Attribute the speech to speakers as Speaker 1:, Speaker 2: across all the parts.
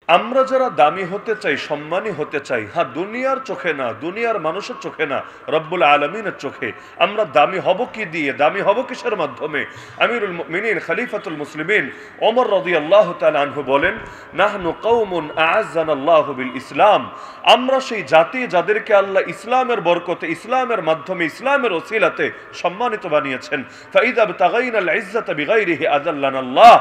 Speaker 1: আমরা যারা দামি হতে চাই, সম্মানী হতে চাই, হ্যাঁ, দুনিয়ার চোখে না, দুনিয়ার মানুষের চোখে না, রব্বুল আলামিনের চোখে আমরা দামি হব কি দিয়ে, দামি হব কিসের মাধ্যমে? আমিরুল মুমিনিন খলিফাতুল মুসলিমিন ওমর রাদিয়াল্লাহু তাআলা আনহু বলেন, নাহনু কওমুন আ'আজ্জানাল্লাহু বিল ইসলাম, আমরা সেই জাতি যাদেরকে আল্লাহ ইসলামের বরকতে, ইসলামের মাধ্যমে, ইসলামের ওসিলাতে সম্মানিত বানিয়েছেন। ফাইদা বিতাগাইনাল ইজ্জাতা বিগাইরিহি আযাল্লানাল্লাহ,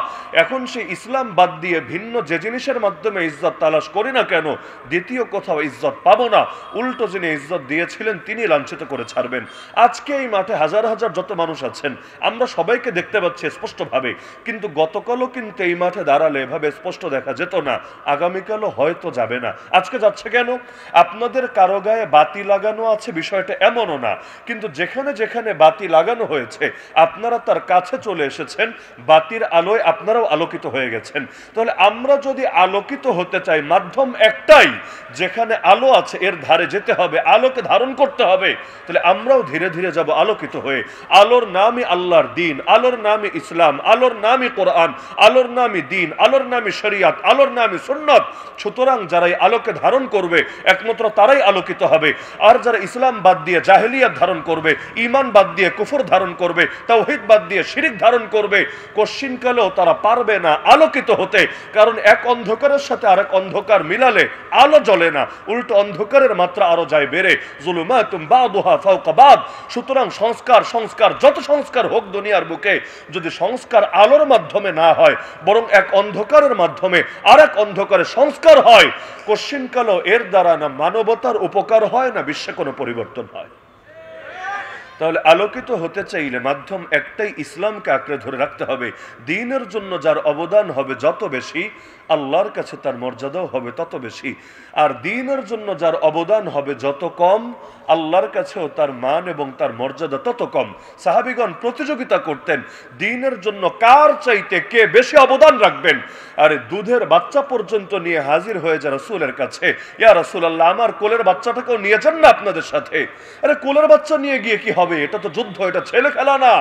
Speaker 1: এখন সেই ইসলাম বাদ দিয়ে ভিন্ন যে জিনিসের মাধ্যমে ইজ্জত তালাশ করি না কেন, দ্বিতীয় কোথাও ইজ্জত পাবো না, উল্টো যিনি ইজ্জত দিয়েছিলেন তিনি লাঞ্ছিত করে ছাড়বেন। আজকে এই মাঠে হাজার হাজার যত মানুষ আছেন, আমরা সবাইকে দেখতে পাচ্ছি স্পষ্টভাবে, কিন্তু গতকালও কিন্তু এই মাঠে দাঁড়ালে এভাবে স্পষ্ট দেখা যেত না, আগামীকালও হয়তো যাবে না। আজকে যাচ্ছে কেন? আপনাদের কারো গায়ে বাতি লাগানো আছে বিষয়টা এমনও না, কিন্তু যেখানে যেখানে বাতি লাগানো হয়েছে আপনারা তার কাছে চলে এসেছেন, বাতির আলোয় আপনারাও আলোকিত হয়ে গেছেন। তাহলে আমরা যদি আলোকিত হতে চাই, মাধ্যম একটাই, যেখানে আলো আছে এর ধারে যেতে হবে, আলোকে ধারণ করতে হবে। তাহলে আমরাও ধীরে ধীরে যাব আলোকিত হয়ে। আলোর নামই আল্লাহর দিন, আলোর নামই ইসলাম, আলোর নামই কোরআন, আলোর নামই দিন, আলোর নামই শরিয়াত, আলোর নামই সুন্নাত। সুতরাং যারাই আলোকে ধারণ করবে একমাত্র তারাই আলোকিত হবে। আর যারা ইসলাম বাদ দিয়ে জাহেলিয়াত ধারণ করবে, ঈমান বাদ দিয়ে কুফর ধারণ করবে, তাওহীদ বাদ দিয়ে শিরক ধারণ করবে, কোশ্চিনকালেও তারা পারবে না আলোকিত হতে। কারণ এক অন্ধকারের সাথে আরেক অন্ধকার মিলালে আলো জ্বলে না, উল্টো অন্ধকারের মাত্রা আরো যায় বেড়ে। যুলুমাতুম বাদুহা ফাওকা বাদ। সুতরাং সংস্কার যত সংস্কার হোক দুনিয়ার বুকে, যদি সংস্কার আলোর মাধ্যমে না হয়, বরং এক অন্ধকারের মাধ্যমে আরেক অন্ধকারের সংস্কার হয়, কোশ্চিনকালেও এর দ্বারা না মানবতার উপকার হয়, না বিশ্বে কোনো পরিবর্তন হয়। তাহলে আলোকিত হতে চাইলে মাধ্যম একটাই, ইসলামকে আঁকড়ে ধরে রাখতে হবে। দ্বীনের জন্য যার অবদান হবে যত বেশি, আল্লাহর কাছে তার মর্যাদাও হবে তত বেশি। আর দ্বীনের জন্য যার অবদান হবে যত কম, আল্লাহর কাছেও তার মান এবং তার মর্যাদা তত কম। সাহাবীগণ প্রতিযোগিতা করতেন দ্বীনের জন্য কার চাইতে কে বেশি অবদান রাখবেন। আরে দুধের বাচ্চা পর্যন্ত নিয়ে হাজির হয়ে যায় রাসূলের কাছে, ইয়া রাসূলুল্লাহ, আমার কোলের বাচ্চাটাকেও নিয়ে যান না আপনাদের সাথে। আরে কোলের বাচ্চা নিয়ে গিয়ে কি হবে? এটা তো যুদ্ধ, এটা ছেলে খেলা না।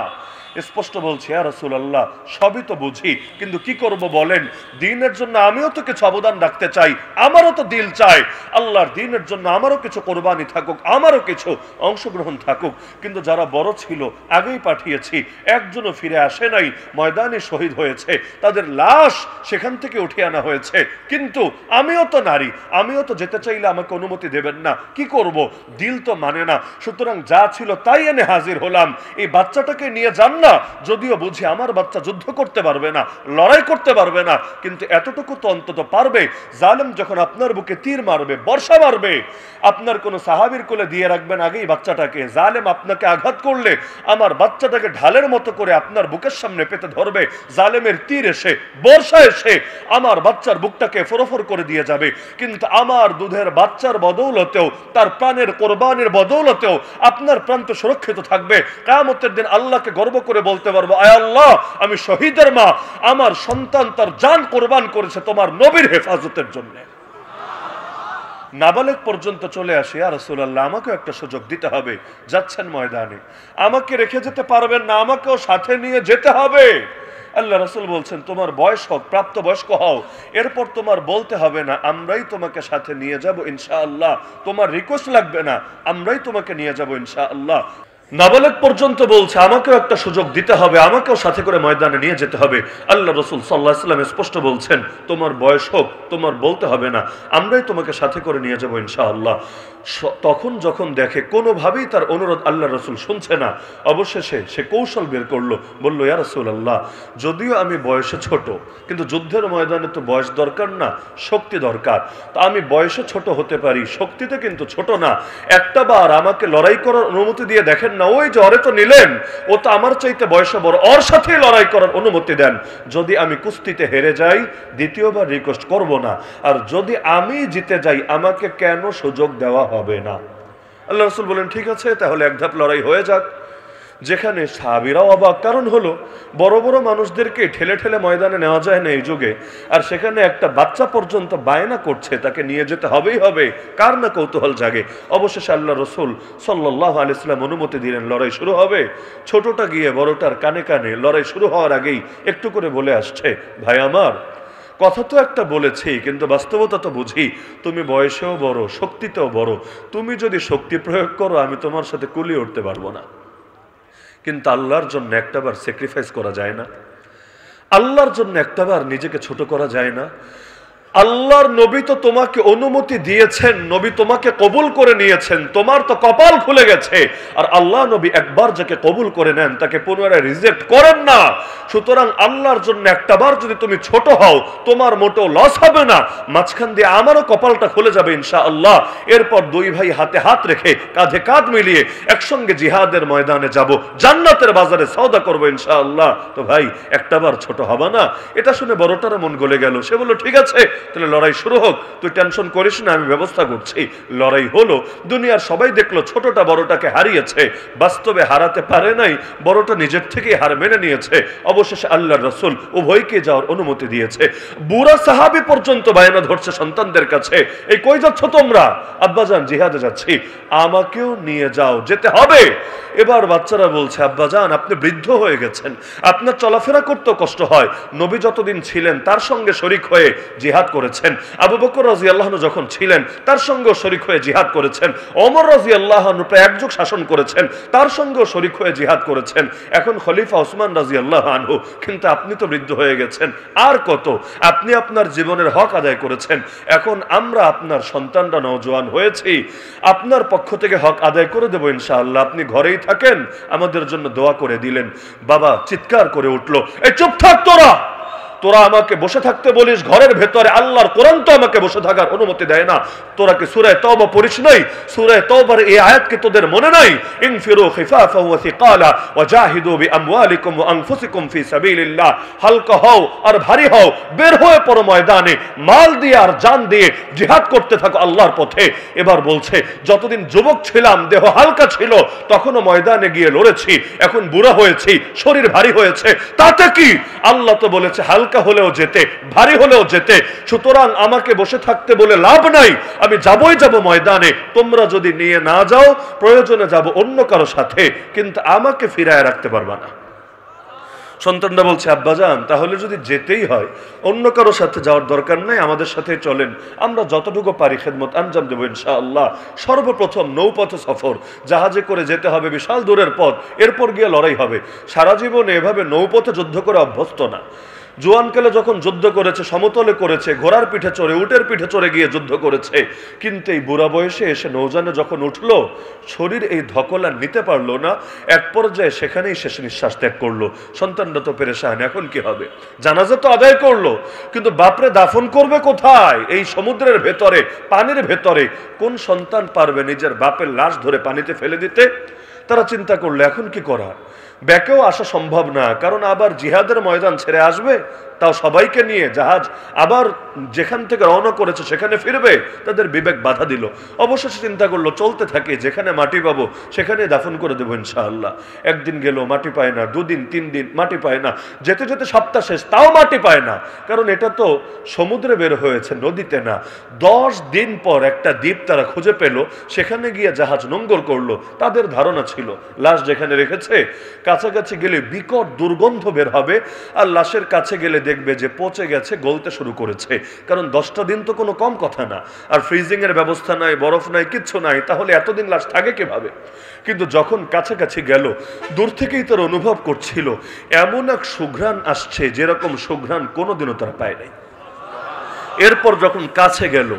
Speaker 1: স্পষ্ট বলছি, ইয়া রাসূলুল্লাহ, সবই তো বুঝি, কিন্তু কি করব বলেন? দ্বীনের জন্য আমিও তো কিছু অবদান রাখতে চাই, আমারও তো দিল চাই, আল্লাহর দ্বীনের জন্য আমারও কিছু কোরবানি থাকুক, আমারও কিছু অংশগ্রহণ থাকুক। কিন্তু যারা বড় ছিল আগেই পাঠিয়েছি, একজনও ফিরে আসে নাই, ময়দানে শহীদ হয়েছে, তাদের লাশ সেখান থেকে উঠিয়ে আনা হয়েছে। কিন্তু আমিও তো নারী, আমিও তো যেতে চাইলে আমাকে অনুমতি দেবেন না, কি করব? দিল তো মানে না। সুতরাং যা ছিল তাই এনে হাজির হলাম। এই বাচ্চাটাকে নিয়ে যান না, যদিও বুঝি আমার বাচ্চা যুদ্ধ করতে পারবে না, লড়াই করতে পারবে না, কিন্তু এতটুকু তো অন্তত পারবে। জালেম যখন আপনার বুকে তীর মারবে, বর্ষা মারবে, আপনার কোন সাহাবীর কোলে দিয়ে রাখবেন আগেই বাচ্চাটাকে। জালেম আপনাকে আঘাত করলে আমার বাচ্চাটাকে ঢালের মতো করে আপনার বুকের সামনে পেতে ধরবে। জালেমের তীর এসে, বর্ষা এসে আমার বাচ্চার বুকটাকে ফোরফোর করে দিয়ে যাবে। কিন্তু আমার দুধের বাচ্চার বদৌলতেও, তার প্রাণের কোরবানির বদৌলতেও আপনার প্রাণ তো সুরক্ষিত থাকবে। কিয়ামতের দিন আল্লাহকে গর্ব করে বলতে পারবো, আয় আল্লাহ, আমি শহীদের মা, আমার সন্তান তার জান কোরবান করেছে তোমার নবীর হেফাজতের জন্য। নাবালেগ পর্যন্ত চলে আসে, ইয়া রাসূলুল্লাহ, আমাকেও একটা সুযোগ দিতে হবে। যাচ্ছেন ময়দানে, আমাকে রেখে যেতে পারবেন না, আমাকেও সাথে নিয়ে যেতে হবে। আল্লাহ রাসূল বলছেন, তোমার বয়স হোক, প্রাপ্ত বয়স্ক হও, এরপর তোমার বলতে হবে না, আমরাই তোমাকে সাথে নিয়ে যাব ইনশাআল্লাহ, তোমার রিকোয়েস্ট লাগবে না, আমরাই তোমাকে নিয়ে যাব ইনশাআল্লাহ। নাবালেগ পর্যন্ত বলছে, আমাকেও একটা সুযোগ দিতে হবে, আমাকেও সাথে করে ময়দানে নিয়ে যেতে হবে। আল্লাহ রাসূল সাল্লাল্লাহু আলাইহি ওয়াসাল্লাম স্পষ্ট বলছেন, তোমার বয়স হোক, তোমার বলতে হবে না, আমরাই তোমাকে সাথে করে নিয়ে যাব ইনশাআল্লাহ। তখন যখন দেখে কোনোভাবেই তার অনুরোধ আল্লাহ রাসূল শুনছে না, অবশেষে সে কৌশল বের করলো, বলল, ইয়া রাসূলুল্লাহ, যদিও আমি বয়সে ছোট, কিন্তু যুদ্ধের ময়দানে তো বয়স দরকার না, শক্তি দরকার। তা আমি বয়সে ছোট হতে পারি, শক্তিতে কিন্তু ছোট না। একটা বার আমাকে লড়াই করার অনুমতি দিয়ে দেখেন না, ওই যে ওরে তো নিলেন, ও তো আমার চাইতে বয়সে বড়, ওর সাথে লড়াই করার অনুমতি দেন। যদি আমি কুস্তিতে হেরে যাই, দ্বিতীয়বার রিকোয়েস্ট করব না, আর যদি আমি জিতে যাই, আমাকে কেন সুযোগ দেওয়া হবে না? আল্লাহ রাসূল বলেন, ঠিক আছে, তাহলে এক ধাপ লড়াই হয়ে যাক। যেখানে সাহাবীরাও অবাক, কারণ হলো বড় বড় মানুষদেরকে ঠেলে ঠেলে ময়দানে নেওয়া যায় না এই যুগে, আর সেখানে একটা বাচ্চা পর্যন্ত বায়না করছে তাকে নিয়ে যেতে হবেই হবে, কার না কৌতূহল জাগে। অবশেষে আল্লাহ রাসূল সাল্লাল্লাহু আলাইহি ওয়াসাল্লাম অনুমতি দিলেন, লড়াই শুরু হবে। ছোটটা গিয়ে বড়টার কানে কানে লড়াই শুরু হওয়ার আগেই একটু করে বলে আসছে, ভাই আমার, কথা তো একটা বলেছি, কিন্তু বাস্তবতা তো বুঝি। তুমি বয়সেও বড়, শক্তিতেও বড়। তুমি যদি শক্তি প্রয়োগ করো, আমি তোমার সাথে কুলিয়ে উঠতে পারবো না। কিন্তু আল্লাহর জন্য একটাবার স্যাক্রিফাইস করা যায় না? আল্লাহর জন্য একটাবার নিজেকে ছোট করা যায় না? আল্লাহর নবী তো তোমাকে অনুমতি দিয়েছেন, নবী তোমাকে কবুল করে নিয়েছেন, তোমার তো কপাল খুলে গেছে। আর আল্লাহ নবী একবার যাকে কবুল করে নেন তাকে পুনরায় রিজেক্ট করেন না। সুতরাং আল্লাহর জন্য একটাবার যদি তুমি ছোট হও, তোমার মোটেও লস হবে না। মাঝখান দিয়ে আমারও কপালটা খুলে যাবে ইনশাআল্লাহ। এরপর দুই ভাই হাতে হাত রেখে কাঁধে কাঁধ মিলিয়ে একসঙ্গে জিহাদের ময়দানে যাব, জান্নাতের বাজারে সওদা করবো ইনশাআল্লাহ। তো ভাই একটাবার ছোট হবে না? এটা শুনে বড়টার মন গলে গেল। সে বলল ঠিক আছে, তাহলে লড়াই শুরু হোক, তুই টেনশন করিস না, আমি ব্যবস্থা করছি। লড়াই হলো। দুনিয়ার সবাই দেখলো ছোটটা বড়টাকে হারিয়েছে, বাস্তবে হারাতে পারে নাই, বড়টা নিজের থেকেই হার মেনে নিয়েছে। অবশেষে আল্লাহর রাসূল উভয়কে যাওয়ার অনুমতি দিয়েছে। বুড়া সাহাবী পর্যন্ত বায়না ধরছে সন্তানদের কাছে, এই কই যাচ্ছ তোমরা? আব্বাজান জিহাদে যাচ্ছি। আমাকেও নিয়ে যাও, যেতে হবে। এবার বাচ্চারা বলছে আব্বাজান আপনি বৃদ্ধ হয়ে গেছেন, আপনার চলাফেরা করতে কষ্ট হয়। নবী যতদিন ছিলেন তার সঙ্গে শরীক হয়ে জিহাদ করেছেন। আবু বকর রাদিয়াল্লাহু আনহু যখন ছিলেন তার সঙ্গেও শরীক হয়ে জিহাদ করেছেন। ওমর রাদিয়াল্লাহু আনহু প্রায় এক যুগ শাসন করেছেন, তার সঙ্গেও শরীক হয়ে জিহাদ করেছেন। এখন খলিফা ওসমান রাদিয়াল্লাহু আনহু। কিন্তু আপনি তো বৃদ্ধ হয়ে গেছেন, আর কত? আপনি আপনার জীবনের হক আদায় করেছেন। এখন আমরা আপনার সন্তানরা নওজোয়ান হয়েছি, আপনার পক্ষ থেকে হক আদায় করে দেব ইনশাআল্লাহ। আপনি ঘরেই থাকেন, আমাদের জন্য দোয়া করে দিলেন। বাবা চিৎকার করে উঠলো, এই চুপ থাক তোরা, তোরা আমাকে বসে থাকতে বলিস ঘরের ভেতরে, আল্লাহর কোরআন তো আমাকে বসে থাকার অনুমতি দেয় না। তোরা কি সূরা তাওবা পড়িস নাই? সূরা তাওবার এই আয়াত কি তোদের মনে নাই? ইনফিরু খিফাফা ওয়া সিকালা ওয়া জাহিদু বিআমওয়ালিকুম ওয়া আনফুসিকুম ফি সাবিলিল্লাহ। হালকা হও আর ভারী হও, বের হয়ে পড়ো ময়দানে, মাল দিয়ে আর জান দিয়ে জিহাদ করতে থাকো আল্লাহর পথে। এবার বলছে যতদিন যুবক ছিলাম, দেহ হালকা ছিল, তখনও ময়দানে গিয়ে লড়েছি। এখন বুড়া হয়েছি, শরীর ভারী হয়েছে, তাতে কি? আল্লাহ তো বলেছে হালকা হলেও যেতে, ভারী হলেও যেতে। সুতরাং আমাকে বসে থাকতে বলে লাভ নাই, আমি যাবই যাব ময়দানে। তোমরা যদি নিয়ে না যাও, প্রয়োজনে যাব অন্য কারো সাথে, কিন্তু আমাকে ফিরায় রাখতে পারবা না। সন্তানরা বলছে আব্বাজান তাহলে যদি যেতেই হয় অন্য কারো সাথে যাওয়ার দরকার নাই, আমাদের সাথে চলেন, আমরা যতটুকু পারি খেদমত আঞ্জাম দেবো ইনশাআল্লাহ। সর্বপ্রথম নৌপথে সফর, জাহাজে করে যেতে হবে বিশাল দূরের পথ, এরপর গিয়ে লড়াই হবে। সারা জীবন এভাবে নৌপথে যুদ্ধ করে অভ্যস্ত না। জোয়ানকালে যখন যুদ্ধ করেছে সমতলে করেছে, ঘোড়ার পিঠে চড়ে, উটের পিঠে চড়ে গিয়ে যুদ্ধ করেছে। কিন্তু এই বুড়া বয়সে এসে নৌজানে যখন উঠলো, শরীর এই ধকলা নিতে পারলো না, এক পর্যায়ে সেখানেই শেষ নিঃশ্বাস ত্যাগ করলো। সন্তানরা তো পেরেশান, এখন কি হবে? জানাজা তো আদায় করলো, কিন্তু বাপরে দাফন করবে কোথায়? এই সমুদ্রের ভেতরে, পানির ভেতরে। কোন সন্তান পারবে নিজের বাপের লাশ ধরে পানিতে ফেলে দিতে? তারা চিন্তা করলো এখন কি করা। ব্যাকেও আসা সম্ভব না, কারণ আবার জিহাদের ময়দান ছেড়ে আসবে, তাও সবাইকে নিয়ে জাহাজ আবার যেখান থেকে রওনা করেছে সেখানে ফিরবে। তাদের বিবেক বাধা দিল। অবশেষে চিন্তা করলো চলতে থাকে, যেখানে মাটি পাবো সেখানে দাফন করে দেবো ইনশাআল্লাহ। একদিন গেল, মাটি পায় না। দুদিন, 3 দিন, মাটি পায় না। যেতে যেতে সপ্তাহ শেষ, তাও মাটি পায় না, কারণ এটা তো সমুদ্রে বের হয়েছে, নদীতে না। 10 দিন পর একটা দ্বীপ তারা খুঁজে পেল, সেখানে গিয়ে জাহাজ নোঙ্গর করলো। তাদের ধারণা ছিল লাশ যেখানে রেখেছে কাছাকাছি গেলে বিকট দুর্গন্ধ বের হবে, আর লাশের কাছে গেলে দেখবে যে পচে গেছে, গলতে শুরু করেছে। কারণ 10টা দিন তো কোনো কম কথা না, আর ফ্রিজিং এর ব্যবস্থা নাই, বরফ নাই, কিচ্ছু নাই, তাহলে এতদিন লাশ থাকে কিভাবে? কিন্তু যখন কাছাকাছি গেল, দূর থেকেই তারা অনুভব করছিল এমন এক সুঘ্রাণ আসছে যেরকম সুঘ্রাণ কোনোদিনও তারা পায় নাই। এরপর যখন কাছে গেল,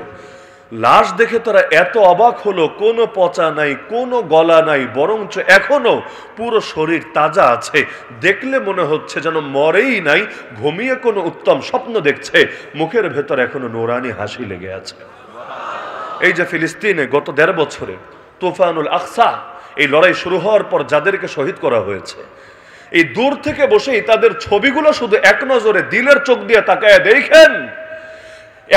Speaker 1: লাশ দেখে তারা এত অবাক হলো, কোনো পচা নাই, কোনো গলা নাই, বরঞ্চ এখনো পুরো শরীর তাজা আছে। দেখলে মনে হচ্ছে যেন মরেই নাই, ঘুমিয়ে কোনো উত্তম স্বপ্ন দেখছে। মুখের ভেতর এখনো নুরানি হাসি লেগে আছে। এই যে ফিলিস্তিনে গত 1.5 বছরে তুফানুল আকসা, এই লড়াই শুরু হওয়ার পর যাদেরকে শহীদ করা হয়েছে, এই দূর থেকে বসেই তাদের ছবিগুলো শুধু এক নজরে দিলের চোখ দিয়ে তাকায় দেখেন।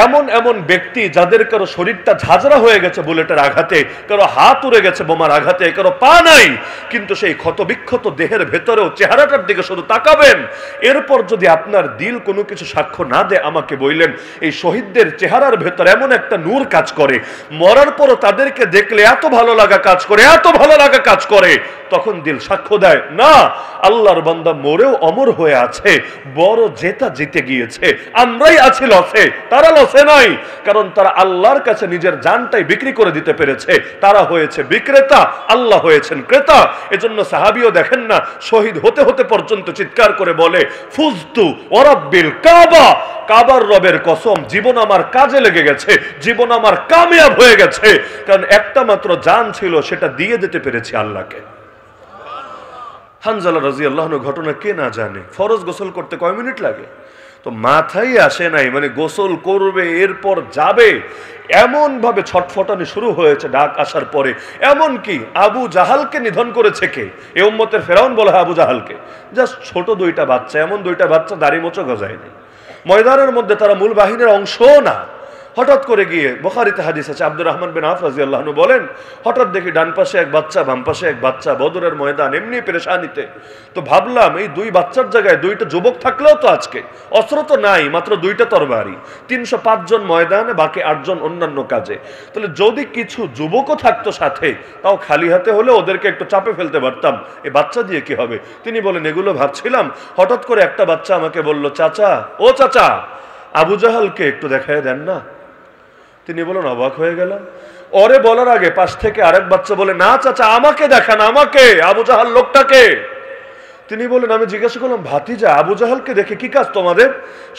Speaker 1: এমন এমন ব্যক্তি যাদের কারো শরীরটা ঝাঁঝরা হয়ে গেছে বুলেটের আঘাতে, কারো হাত উড়ে গেছে বোমার আঘাতে, কারো পা নাই, কিন্তু সেই ক্ষতবিক্ষত দেহের ভেতরেও চেহারাটার দিকে শুধু তাকাবেন। এরপর যদি আপনার দিল কোনো কিছু সাক্ষ্য না দেয়, আমাকে বললেন এই শহীদদের চেহারার ভেতর এমন একটা নূর কাজ করে, মরার পরও তাদেরকে দেখলে এত ভালো লাগা কাজ করে, এত ভালো লাগা কাজ করে। তখন দিল সাক্ষ্য দেয়, না, আল্লাহর বান্দা মরেও অমর হয়ে আছে, বড় জেতা জিতে গিয়েছে, আমরাই আছি লসে, তারা লসে নাই। কারণ তারা আল্লাহর কাছে নিজের জানটাই বিক্রি করে দিতে পেরেছে। তারা হয়েছে বিক্রেতা, আল্লাহ হয়েছেন ক্রেতা। এজন্য সাহাবীও দেখেন না, শহীদ হতে হতে পর্যন্ত চিৎকার করে বলে, ফুজতু ওয়ারাব্বিল কাবা, কাবার রবের কসম, জীবন আমার কাজে লেগে গেছে, জীবন আমার কামিয়াব হয়ে গেছে। কারণ একটা মাত্র জান ছিল, সেটা দিয়ে দিতে পেরেছি আল্লাহকে। হানজালা রাদিয়াল্লাহু আনহু ঘটনা কে না জানে? ফরজ গোসল করতে কয় মিনিট লাগে? তো মাথায় আসে নাই, মানে গোসল করবে এরপর যাবে, এমন ভাবে ছটফটানি শুরু হয়েছে ডাক আসার পরে। এমন কি আবু জাহালকে নিধন করেছে কে? এই উম্মতের ফেরাউন বলা হয় আবু জাহালকে। জাস্ট ছোট দুইটা বাচ্চা, এমন দুইটা বাচ্চা দাড়ি মোচো গজায়নি, ময়দানের মধ্যে তারা মূল বাহিনীর অংশও না। হঠাৎ করে গিয়ে, বুখারীতে হাদিস আছে, আব্দুর রহমান বিন আওফ রাদিয়াল্লাহু আনহু বলেন, হঠাৎ দেখি ডান পাশে এক বাচ্চা, বাম পাশে এক বাচ্চা, বদরের ময়দান, এমনি পেরেশানিতে। তো ভাবলাম, এই দুই বাচ্চার জায়গায় দুইটা যুবক থাকলেও তো আজকে, অস্ত্র তো নাই, মাত্র দুইটা তরবারি, 305 জন ময়দানে, বাকি 8 জন অন্যান্য কাজে। তাহলে যদি কিছু যুবকও থাকতো সাথে, তাও খালি হাতে হলে ওদেরকে একটু চাপে ফেলতে পারতাম, এই বাচ্চা দিয়ে কি হবে? তিনি বলেন, এগুলো ভাবছিলাম, হঠাৎ করে একটা বাচ্চা আমাকে বলল, চাচা, ও চাচা, আবু জাহালকে একটু দেখায় দেন না। তিনি বলেন, অবাক হয়ে গেলাম। ওরে বলার আগে পাশ থেকে আরেক বাচ্চা বলে, না চাচা, আমাকে দেখান, আমাকে, আবু জাহাল লোকটাকে। তিনি বলেন, আমি জিজ্ঞাসা করলাম, ভাতিজা, আবু জাহালকে দেখে কি কাজ তোমাদের?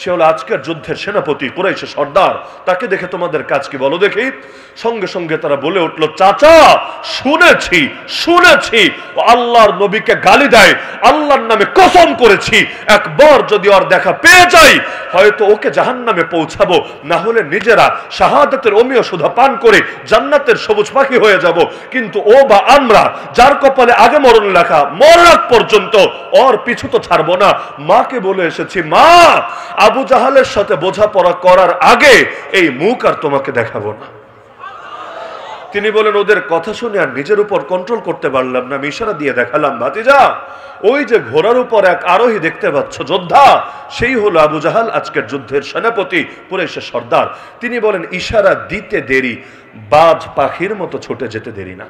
Speaker 1: সে হলো আজকের যুদ্ধের সেনাপতি, কুরাইশের সর্দার, তাকে দেখে তোমাদের কাজ কি বলো দেখি। সঙ্গে সঙ্গে তারা বলে উঠলো, চাচা, শুনেছি শুনেছি ও আল্লাহর নবীকে গালি দেয়, আল্লাহর নামে কসম করেছি, একবার যদি ওর দেখা পেয়ে যাই, হয়তো ওকে জাহান্নামে পৌঁছাবো, না হলে নিজেরা শাহাদাতের অমীয় সুধা পান করে জান্নাতের সবুজ পাখি হয়ে যাব। কিন্তু ও বা আমরা, যার কপালে আগে মরণ লেখা, মরণ পর্যন্ত ওর পিছু তো ছাড়বো না। মাকে বলে এসেছি, মা, আবু জাহালের সাথে বোঝাপড়া করার আগে এই মুখ আর তোমাকে দেখাবো না। তিনি বলেন, ওদের কথা শুনে আর নিজের উপর কন্ট্রোল করতে পারলাম না, আমি ইশারা দিয়ে দেখালাম, ভাতিজা, ওই যে ঘোড়ার উপর এক আরোহী দেখতে পাচ্ছ, যোদ্ধা, সেই হলো আবু জাহাল, আজকের যুদ্ধের সেনাপতি, কুরাইশের সর্দার। তিনি বলেন, ইশারা দিতে দেরি, বাজ পাখির মতো ছুটে যেতে দেরি না।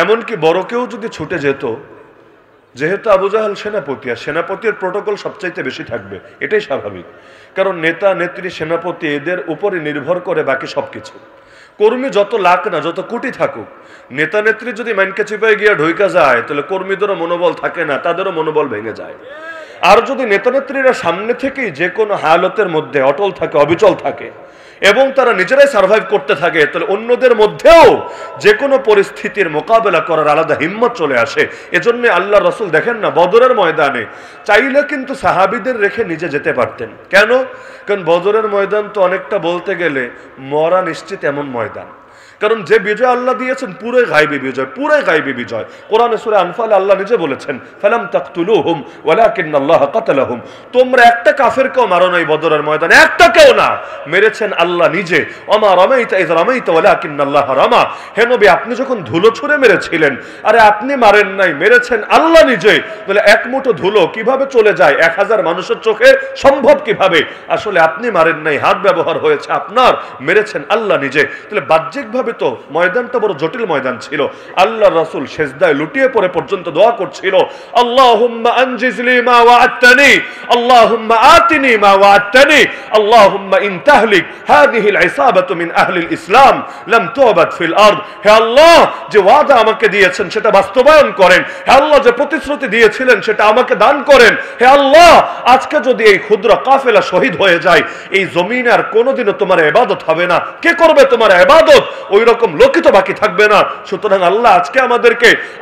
Speaker 1: এমনকি বড় কেউ যদি ছুটে যেত, যেহেতু আবু জাহাল সেনাপতি, আর সেনাপতির প্রোটোকল সবচাইতে বেশি থাকবে, এটাই স্বাভাবিক। কারণ নেতা নেত্রী সেনাপতি এদের উপরে নির্ভর করে বাকি সবকিছু। কর্মী যত লাখ না, যত কোটি থাকুক, নেতা নেত্রী যদি মাইনকে চিপায় গিয়ে ঢুইকা যায়, তাহলে কর্মীদেরও মনোবল থাকে না, তাদেরও মনোবল ভেঙে যায়। আর যদি নেতা নেত্রীরা সামনে থেকেই যে কোনো হালতের মধ্যে অটল থাকে, অবিচল থাকে, এবং তারা নিজেরাই সার্ভাইভ করতে থাকে, তাহলে অন্যদের মধ্যেও যে কোনো পরিস্থিতির মোকাবেলা করার আলাদা হিম্মত চলে আসে। এজন্য আল্লাহ রসুল দেখেন না, বদরের ময়দানে চাইলে কিন্তু সাহাবীদের রেখে নিজে যেতে পারতেন। কেন? কারণ বদরের ময়দান তো অনেকটা বলতে গেলে মরা নিশ্চিত এমন ময়দান। কারণ যে বিজয় আল্লাহ দিয়েছেন পুরোই গায়বী বিজয়, পুরোই গায়বী বিজয়। কোরআনে সূরা আনফালে আল্লাহ নিজে বলেছেন, ফালাম তাকতুলুহুম ওয়ালাকিন্নাল্লাহ কাতালাহুম, তোমরা একটা কাফেরকেও মারো নাই বদরের ময়দানে, একটাকেও না, মেরেছেন আল্লাহ নিজে। ওমা রামাইতা ইয রামাইতা ওয়ালাকিন্নাল্লাহ রামা, হে নবী, আপনি যখন ধুলো ছুঁড়ে মেরেছিলেন, আরে আপনি মারেন নাই, মেরেছেন আল্লাহ নিজে। বলে এক মুঠো ধুলো কিভাবে চলে যায় 1000 মানুষের চোখে, সম্ভব কিভাবে? আসলে আপনি মারেন নাই, হাত ব্যবহার হয়েছে আপনার, মেরেছেন আল্লাহ নিজে। তাহলে বাহ্যিকভাবে তো ময়দানটা বড় জটিল ময়দান ছিল। আল্লাহ রাসূল সেজদায় লুটিয়ে পড়ে পর্যন্ত দোয়া করছিল, আল্লাহুম্মা আনজিজলি মা ওয়া'আদতানি, আল্লাহুম্মা আতিনি মা ওয়া'আদতানি, আল্লাহুম্মা ইন তাহলিক হাযিহিল ইসাবাতু মিন আহলিল ইসলাম লাম তু'বাদ ফিল আরদ। হে আল্লাহ, যে ওয়াদা আমাকে দিয়েছেন সেটা বাস্তবায়ন করেন। হে আল্লাহ, যে প্রতিশ্রুতি দিয়েছিলেন সেটা আমাকে দান করেন। হে আল্লাহ, আজকে যদি এই ক্ষুদ্র কাফেলা শহীদ হয়ে যায়, এই জমিনে আর কোনোদিনও তোমার ইবাদত হবে না। কে করবে তোমার ইবাদত? ওই রকম লোকই তো বাকি থাকবে না। সুতরাং আল্লাহ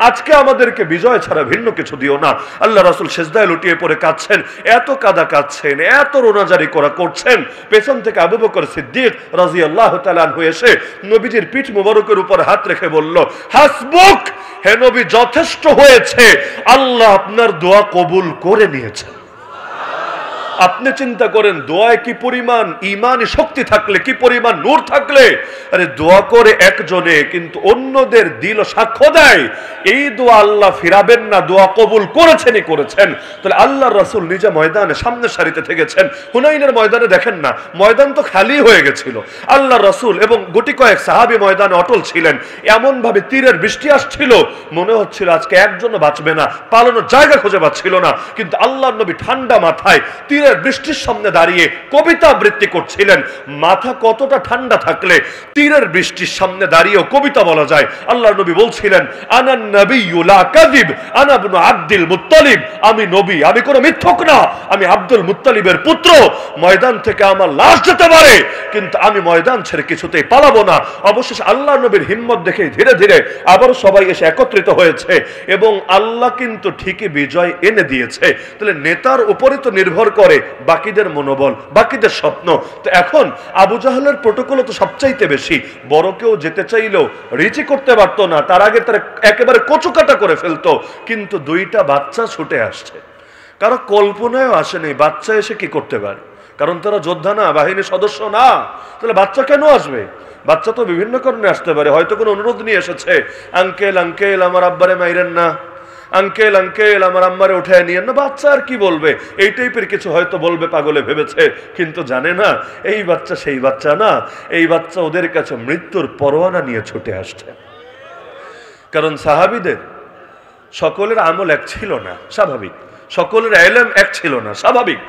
Speaker 1: আজকে আমাদেরকে বিজয় ছাড়া ভিন্ন কিছু দিও না। আল্লাহ রাসূল সেজদায় লুটিয়ে পড়ে কাঁদছেন, এত কাঁদা কাঁদছেন, এত রোনাজারি করছেন। পেছন থেকে আবু বকর সিদ্দিক রাদিয়াল্লাহু তাআলা আনহু এসে নবীজির পিঠ মুবারকের উপর হাত রেখে বলল, হাসবুক, হে নবী, যথেষ্ট হয়েছে, আল্লাহ আপনার দোয়া কবুল করে নিয়েছেন। আপনি চিন্তা করেন দোয়ায় কি পরিমাণ ঈমানি শক্তি থাকলে, কি পরিমাণ নূর থাকলে, আরে দোয়া করে একজনে কিন্তু অন্যদের দিল সাক্ষ্য দেয় এই দোয়া আল্লাহ ফিরাবেন না, দোয়া কবুল করেছেনই করেছেন। তাহলে আল্লাহর রাসূল নিজে ময়দানে সামনের সারিতে থেকেছেন। হুনাইনের ময়দানে দেখেন না, ময়দান তো খালি হয়ে গেছিল, আল্লাহর রাসূল এবং গুটি কয়েক সাহাবী ময়দানে অটল ছিলেন। এমন ভাবে তীরের বৃষ্টি আসছিল, মনে হচ্ছিল আজকে একজনও বাঁচবে না, পালানোর জায়গা খুঁজে পাচ্ছিল না। কিন্তু আল্লাহর নবী ঠান্ডা মাথায় তীরের বৃষ্টির সামনে দাঁড়িয়ে কবিতা আবৃত্তি করছিলেন। মাথা কতটা ঠান্ডা থাকলে তীরের বৃষ্টির সামনে দাঁড়িয়েও কবিতা বলা যায়। আল্লাহর নবী বলছিলেন, আনান নাবিয়্যু লা কাযিব আনা ইবনু আব্দুল মুত্তালিব, আমি নবী, আমি কোনো মিথ্যক না, আমি আব্দুল মুত্তালিবের পুত্র। ময়দান থেকে আমার লাশ যেতে পারে, কিন্তু আমি ময়দান ছেড়ে কিছুতেই পালাবো না। অবশেষে আল্লাহর নবীর হিম্মত দেখে ধীরে ধীরে আবার সবাই এসে একত্রিত হয়েছে এবং আল্লাহ কিন্তু ঠিকই বিজয় এনে দিয়েছে। তাহলে নেতার উপরে তো নির্ভর করে বাকিদের মনোবল, বাকিদের স্বপ্ন। তো এখন আবু জাহলের প্রোটোকল তো সবচাইতে বেশি, বড় কেউ যেতে চাইলেও রিচি করতে পারতো না, তার আগে তারা একেবারে কচুকাটা করে ফেলতো। কিন্তু দুইটা বাচ্চা ছুটে আসছে, কারো কল্পনায়ও আসেনি বাচ্চা এসে কি করতে পারে, কারণ তারা যোদ্ধা না, বাহিনীর সদস্য না। তাহলে বাচ্চা কেন আসবে? বাচ্চা তো বিভিন্ন কারণে আসতে পারে, হয়তো কোনো অনুরোধ নিয়ে এসেছে, আঙ্কেল আঙ্কেল আমার আব্বারে মাইরেন না, আঙ্কেল আঙ্কেল আমার আম্মারে উঠায় নিয়েন না। বাচ্চা আর কি বলবে, এই টাইপের কিছু হয়তো বলবে, পাগলে ভেবেছে। কিন্তু জানে না এই বাচ্চা সেই বাচ্চা না, এই বাচ্চা ওদের কাছে মৃত্যুর পরোয়ানা নিয়ে ছুটে আসছে। কারণ সাহাবীদের সকলের আমল এক ছিল না, স্বাভাবিক, সকলের ইলম এক ছিল না, স্বাভাবিক।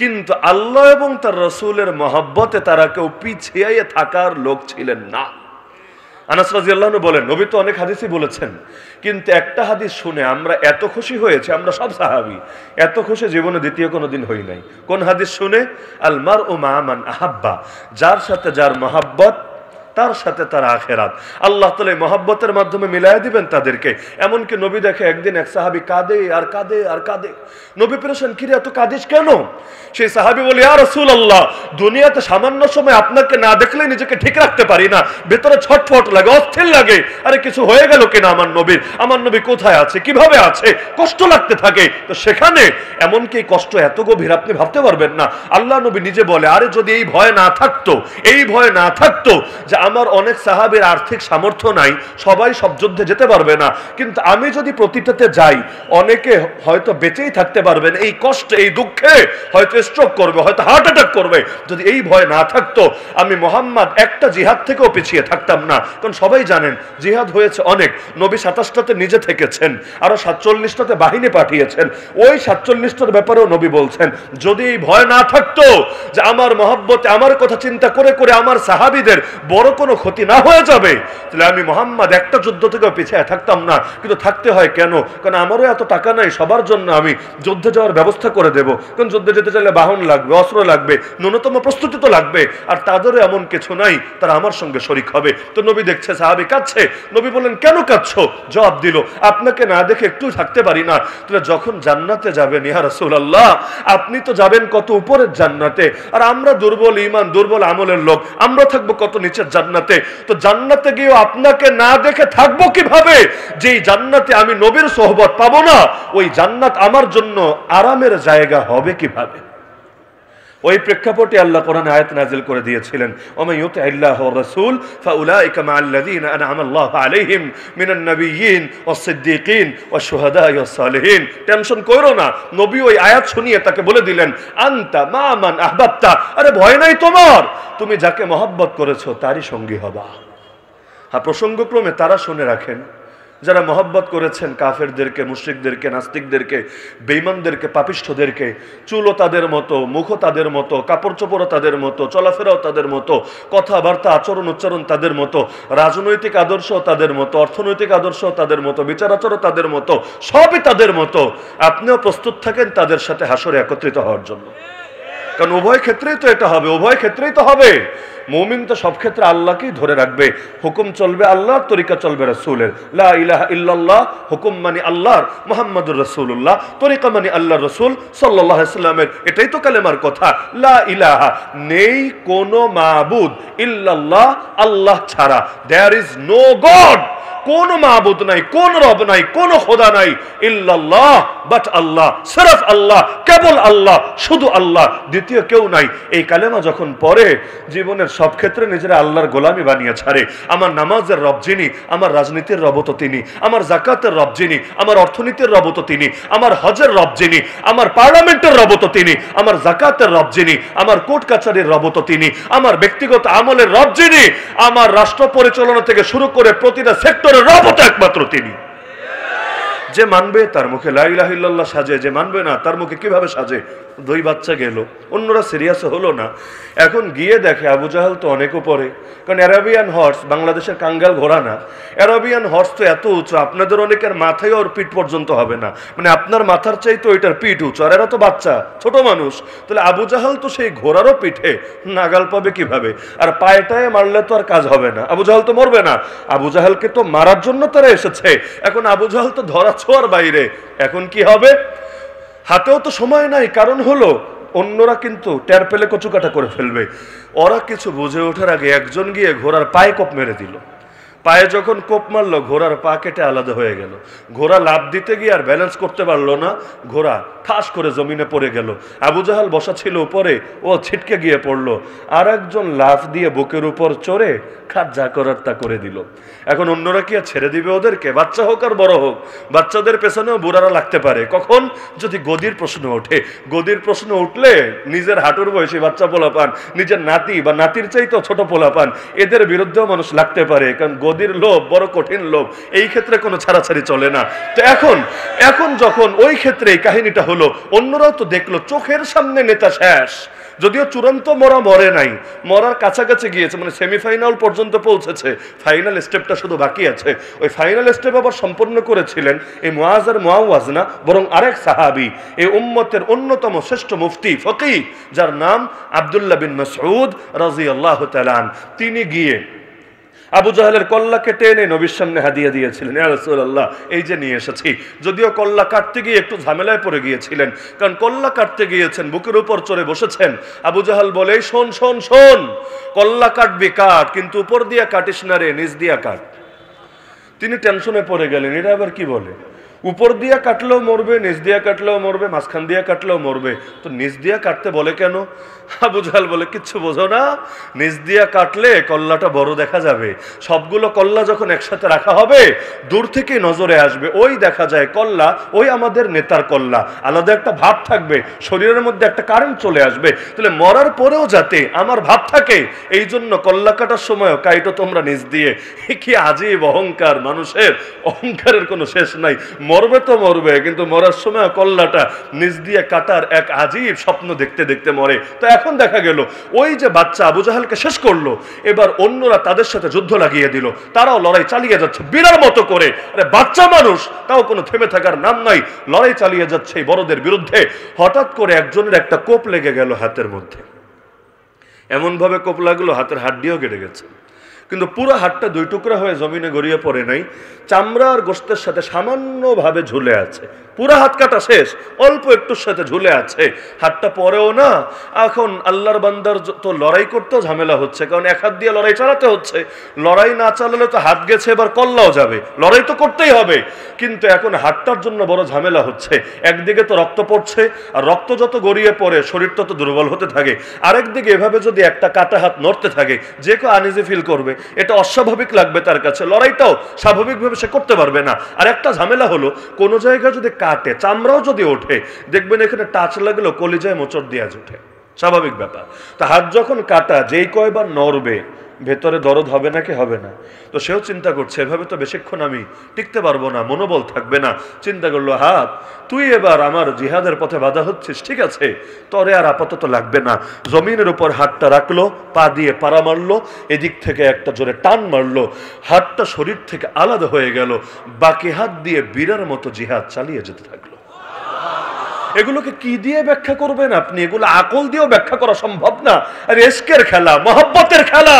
Speaker 1: কিন্তু আল্লাহ এবং তার রাসূলের মহব্বতে তারা কেউ পিছিয়ে থাকার লোক ছিলেন না। আনাস রাদিয়াল্লাহু আনহু বলেন, নবী তো অনেক হাদিসই বলেছেন, কিন্তু একটা হাদিস শুনে আমরা এত খুশি হয়েছি, আমরা সব সাহাবী এত খুশি জীবনে দ্বিতীয় কোনো দিন হই নাই। কোন হাদিস শুনে? আল মারউ মা মান আহাব্বা, যার সাথে যার মহব্বত তার সাথে তার আখেরাত। আল্লাহ তাআলা মহব্বতের মাধ্যমে মিলাইয়া দিবেন তাদেরকে। এমনকি নবী দেখে একদিন এক সাহাবী কাঁদে আর কাঁদে আর কাঁদে। নবী পেরেশান, কিরে এত কাঁদিস কেন? সেই সাহাবী বলে, ইয়া রাসূলুল্লাহ, দুনিয়াতে সামান্য সময় আপনাকে না দেখলে নিজেকে ঠিক রাখতে পারি না, ভেতরে ছটফট লাগে, অস্থির লাগে। আরে কিছু হয়ে গেল কিনা আমার নবীর, আমার নবী কোথায় আছে, কিভাবে আছে, কষ্ট লাগতে থাকে। তো সেখানে এমনকি কষ্ট এত গভীর আপনি ভাবতে পারবেন না। আল্লাহ নবী নিজে বলে, আরে যদি এই ভয় না থাকতো, এই ভয় না থাকতো যে আমার অনেক সাহাবীর আর্থিক সামর্থ্য নাই, সবাই সব যুদ্ধে যেতে পারবে না, কিন্তু আমি যদি প্রতিটাতে যাই অনেকে হয়তো বেঁচেই থাকতে পারবেন, এই কষ্টে এই দুঃখে হয়তো স্ট্রোক করবে, হয়তো হার্ট অ্যাটাক করবে। যদি এই ভয় না থাকতো আমি মুহাম্মদ একটা জিহাদ থেকেও পিছিয়ে থাকতাম না। কারণ সবাই জানেন জিহাদ হয়েছে অনেক, নবী 27টাতে নিজে থেকেছেন, আরো 47টাতে বাহিনী পাঠিয়েছেন। ওই 47টার ব্যাপারেও নবী বলছেন, যদি এই ভয় না থাকতো যে আমার মহব্বতে আমার কথা চিন্তা করে করে আমার সাহাবীদের বড় কোনো ক্ষতি না হয়ে যাবে, তাহলে আমি মুহাম্মদ একটা যুদ্ধ থেকেও পিছিয়ে থাকতাম না। কিন্তু থাকতে হয় কেন? কারণ আমারও এত টাকা নাই সবার জন্য আমি যুদ্ধে যাওয়ার ব্যবস্থা করে দেব। কারণ যুদ্ধে যেতে চাইলে বাহন লাগবে, অস্ত্র লাগবে, ন্যূনতম প্রস্তুতি তো লাগবে। আর তাদেরও এমন কিছু নাই তারা আমার সঙ্গে শরীক হবে। তো নবী দেখছে সাহাবী কাঁদছে, নবী বললেন, কেন কাঁদছো? জবাব দিল, আপনাকে না দেখে একটু থাকতে পারি না। তাহলে যখন জান্নাতে যাবেন ইয়া রাসূলুল্লাহ, আপনি তো যাবেন কত উপরের জান্নাতে, আর আমরা দুর্বল ঈমান দুর্বল আমলের লোক, আমরা থাকবো কত নিচের জান্নাতে। তো জান্নাতে গিয়েও আপনাকে না দেখে থাকবো কিভাবে? যেই জান্নাতে আমি নবীর সোহবত পাবো না, ওই জান্নাত আমার জন্য আরামের জায়গা হবে কিভাবে? ওই প্রেক্ষাপটে আল্লাহ কোরআনে আয়াত নাযিল করে দিয়েছিলেন, ওয়া ইউতিল্লাহু ওয়া রাসূল ফাউলাইকা মাআল্লাযীনা আনআমা আল্লাহু আলাইহিম মিনান নাবিয়্যিন ওয়াস সিদ্দীকিন ওয়াশ শুহাদাই ওয়াস সালিহিন। টেনশন করো না, নবী ওই আয়াত শুনিয়ে তাকে বলে দিলেন, আনতা মা মান আহবাবতা, আরে ভয় নাই তোমার, তুমি যাকে মহব্বত করেছো তারই সঙ্গী হবা। হ্যাঁ, প্রসঙ্গক্রমে তারা শুনে রাখেন যারা মহব্বত করেছেন কাফেরদেরকে, মুশরিকদেরকে, নাস্তিকদেরকে, বেঈমানদেরকে, পাপিষ্ঠদেরকে, চুলও তাদের মতো, মুখও তাদের মতো, কাপড় চোপড়ও তাদের মতো, চলাফেরাও তাদের মতো, কথাবার্তা আচরণ উচ্চারণ তাদের মতো, রাজনৈতিক আদর্শও তাদের মতো, অর্থনৈতিক আদর্শও তাদের মতো, বিচার আচরণ তাদের মতো, সবই তাদের মতো। আপনিও প্রস্তুত থাকেন তাদের সাথে হাসরে একত্রিত হওয়ার জন্য। কারণ উভয় ক্ষেত্রেই তো এটা হবে, উভয় ক্ষেত্রেই তো হবে। মুমিন তো সব ক্ষেত্রে আল্লাহকেই ধরে রাখবে, হুকুম চলবে আল্লাহর, তরিকা চলবে রাসূলের। লা ইলাহা ইল্লাল্লাহ, হুকুম মানি আল্লাহর, মুহাম্মাদুর রাসূলুল্লাহ, তরিকা মানি আল্লাহর রাসূল সাল্লাল্লাহু আলাইহি সাল্লামের। এটাই তো কালেমার কথা, লা ইলাহা, নেই কোনো মাবুদ ইল্লাল্লাহ, আল্লাহ ছাড়া, দেয়ার ইজ নো গড, কোন মাবুদ নাই, কোন রব নাই, কোন খোদা নাই, ইল্লাল্লাহ, বাট আল্লাহ, সিরফ আল্লাহ, কেবল আল্লাহ, শুধু আল্লাহ, দ্বিতীয় কেউ নাই। এই কালেমা যখন পড়ে জীবনের সব ক্ষেত্রে নিজেরা আল্লাহর গোলামি বানিয়ে ছাড়ে। আমার নামাজের রব যিনি, আমার রাজনীতির রব তো তিনি, আমার জাকাতের রব যিনি, আমার অর্থনীতির রব তো তিনি, আমার হজের রব যিনি, আমার পার্লামেন্টের রব তো তিনি, আমার জাকাতের রব যিনি, আমার কোর্ট কাছারির রব তো তিনি, আমার ব্যক্তিগত আমলের রব যিনি, আমার রাষ্ট্র পরিচালনা থেকে শুরু করে প্রতিটা সেক্টরের রব তো একমাত্র তিনি। যে মানবে তার মুখে লা ইলাহা ইল্লাল্লাহ সাজে, যে মানবে না তার মুখে কিভাবে সাজে? 2 বাচ্চা গেল, অন্যরা সিরিয়াস হলো না। এখন গিয়ে দেখে আবু জাহাল তো অনেক উপরে, কারণ অ্যারাবিয়ান হর্স বাংলাদেশের কাঙ্গাল ঘোড়া না। অ্যারাবিয়ান হর্স তো এত উঁচু, আপনাদের অনেকের মাথায় ওর পিঠ পর্যন্ত হবে না, মানে আপনার মাথার চাই তো ওইটার পিঠ উঁচু, আর এরা তো বাচ্চা ছোট মানুষ। তাহলে আবু জাহাল তো সেই ঘোড়ারও পিঠে, নাগাল পাবে কিভাবে? আর পায়েটায় মারলে তো আর কাজ হবে না, আবু জাহাল তো মরবে না। আবু জাহালকে তো মারার জন্য তারা এসেছে। এখন আবু জাহাল তো ধরা ছোঁয়ার বাইরে, এখন কি হবে? হাতেও তো সময় নাই, কারণ হলো অন্যরা কিন্তু টের পেলে কচুকাটা করে ফেলবে। ওরা কিছু বুঝে ওঠার আগে একজন গিয়ে ঘোড়ার পায়ে কোপ মেরে দিল। পায়ে যখন কোপ মারলো, ঘোড়ার পা কেটে আলাদা হয়ে গেল। ঘোড়া লাফ দিতে গিয়ে আর ব্যালেন্স করতে পারলো না, ঘোড়া ঠাস করে জমিনে পড়ে গেল। আবু জাহাল বসা ছিল উপরে, ও ছিটকে গিয়ে পড়লো। আর একজন লাফ দিয়ে বুকের উপর চড়ে খাট যা করার তা করে দিল। এখন অন্যরা কি আর ছেড়ে দিবে ওদেরকে? বাচ্চা হোক আর বড় হোক, বাচ্চাদের পেছনেও বুড়ারা লাগতে পারে। কখন? যদি গদির প্রশ্ন ওঠে। গদির প্রশ্ন উঠলে নিজের হাঁটুর বয়সী বাচ্চা পোলাপান, নিজের নাতি বা নাতির চাইতেও ছোট পোলাপান, এদের বিরুদ্ধেও মানুষ লাগতে পারে, কারণ গদির লোভ বড় কঠিন লোভ, এই ক্ষেত্রে কোনো ছাড়াছাড়ি চলে না। তো এখন যখন ওই ক্ষেত্রে এই কাহিনীটা হলো, অন্যরাও তো দেখলো চোখের সামনে নেতা শেষ। যদিও চূড়ান্ত মরে নাই, মরার কাছাকাছি গিয়েছে, মানে সেমিফাইনাল পর্যন্ত পৌঁছেছে, ফাইনাল স্টেপটা শুধু বাকি আছে। ওই ফাইনাল স্টেপ আবার সম্পন্ন করেছিলেন এই মুআজ আর মুআওয়াজ না, বরং আরেক সাহাবী, এই উম্মতের অন্যতম শ্রেষ্ঠ মুফতি ফকিহ, যার নাম আব্দুল্লাহ বিন মাসউদ রাদিয়াল্লাহু তাআলা। তিনি গিয়ে আবু জাহেলের কল্লা কেটে এনে নবীর সামনে হাদিয়া দিয়েছিলেন, ইয়া রাসূলুল্লাহ, এই যে নিয়ে এসেছি। যদিও কল্লা কাটতে গিয়ে একটু ঝামেলায় পড়ে গিয়েছিলেন, কারণ কল্লা কাটতে গিয়েছেন, বুকের উপর চড়ে বসেছেন। আবু জাহাল বলে, শোন শোন শোন, কল্লা কাটবি কাট, কিন্তু উপর দিয়া কাটিস না রে, নিচ দিয়া কাট। তিনি টেনশনে পড়ে গেলেন, এটা আবার কি বলে? উপর দিয়া কাটলেও মরবে, নিচ দিয়া কাটলেও মরবে, মাঝখান দিয়া কাটলেও মরবে, তো নিচ দিয়া কাটতে বলে কেন? আবু জাহাল বলে, কিচ্ছু বোঝো না, নিচ দিয়া কাটলে কল্লাটা বড় দেখা যাবে। সবগুলো কল্লা যখন একসাথে রাখা হবে, দূর থেকে নজরে আসবে, ওই দেখা যায় কল্লা, ওই আমাদের নেতার কল্লা, আলাদা একটা ভাব থাকবে, শরীরের মধ্যে একটা কারেন্ট চলে আসবে। তাহলে মরার পরেও যাতে আমার ভাব থাকে, এই জন্য কল্লা কাটার সময়ও কাইটো তোমরা নিচ দিয়ে। কি আজীব অহংকার মানুষের, অহংকারের কোনো শেষ নাই। মরবে তো মরবে, কিন্তু মরার সময় কল্লাটা নিচ দিয়ে কাটার এক আজীব স্বপ্ন দেখতে দেখতে মরে। তো এখন দেখা গেল ওই যে বাচ্চা আবু জাহালকে শেষ করলো, এবার অন্যরা তাদের সাথে যুদ্ধ লাগিয়ে দিল, তারাও লড়াই চালিয়ে যাচ্ছে বিড়ার মতো করে। আরে বাচ্চা মানুষ, তাও কোনো থেমে থাকার নাম নাই, লড়াই চালিয়ে যাচ্ছে এই বড়দের বিরুদ্ধে। হঠাৎ করে একজনের একটা কোপ লেগে গেল হাতের মধ্যে, এমন ভাবে কোপ লাগলো হাতের হাড্ডিও কেটে গেছে, কিন্তু পুরো হাতটা 2 টুকরা হয়ে জমিনে গড়িয়ে পড়ে নাই, চামড়া আর গোশতের সাথে সামান্যভাবে ঝুলে আছে। পুরো হাত কাটা শেষ, অল্প একটুর সাথে ঝুলে আছে, হাতটা পরেও না। এখন আল্লাহর বান্দার তো লড়াই করতেও ঝামেলা হচ্ছে, কারণ এক হাত দিয়ে লড়াই চালাতে হচ্ছে। লড়াই না চালালে তো হাত গেছে, এবার কল্লাও যাবে, লড়াই তো করতেই হবে। কিন্তু এখন হাতটার জন্য বড় ঝামেলা হচ্ছে। একদিকে তো রক্ত পড়ছে, আর রক্ত যত গড়িয়ে পড়ে শরীর তত দুর্বল হতে থাকে। আরেকদিকে এভাবে যদি একটা কাটা হাত নড়তে থাকে, যে কেউ আনইজি ফিল করবে, এটা অস্বাভাবিক লাগবে তার কাছে, লড়াইটাও স্বাভাবিকভাবে সে করতে পারবে না। আর একটা ঝামেলা হলো, কোনো জায়গায় যদি কাটে, চামড়াও যদি ওঠে, দেখবেন এখানে টাচ লাগলেও কলিজায় মোচড় দিয়ে ওঠে, স্বাভাবিক ব্যাপার। তো হাত যখন কাটা, যেই কয়বার নড়বে, ভেতরে দরদ হবে নাকি হবে না? তো সেও চিন্তা করছে, এভাবে তো বেশিক্ষণ আমি টিকতে পারবো না, মনোবল থাকবে না। চিন্তা করলো, হাত তুই এবার আমার জিহাদের পথে বাধা হচ্ছিস, ঠিক আছে, তরে আর আপাতত লাগবে না। জমিনের উপর হাতটা রাখলো, পা দিয়ে পাড়া মারলো, এদিক থেকে একটা জোরে টান মারলো, হাতটা শরীর থেকে আলাদা হয়ে গেল। বাকি হাত দিয়ে বীরের মতো জিহাদ চালিয়ে যেতে থাকলো। এগুলোকে কি দিয়ে ব্যাখ্যা করবেন আপনি? এগুলো আকল দিয়েও ব্যাখ্যা করা সম্ভব না। আর ইশকের খেলা, মহব্বতের খেলা,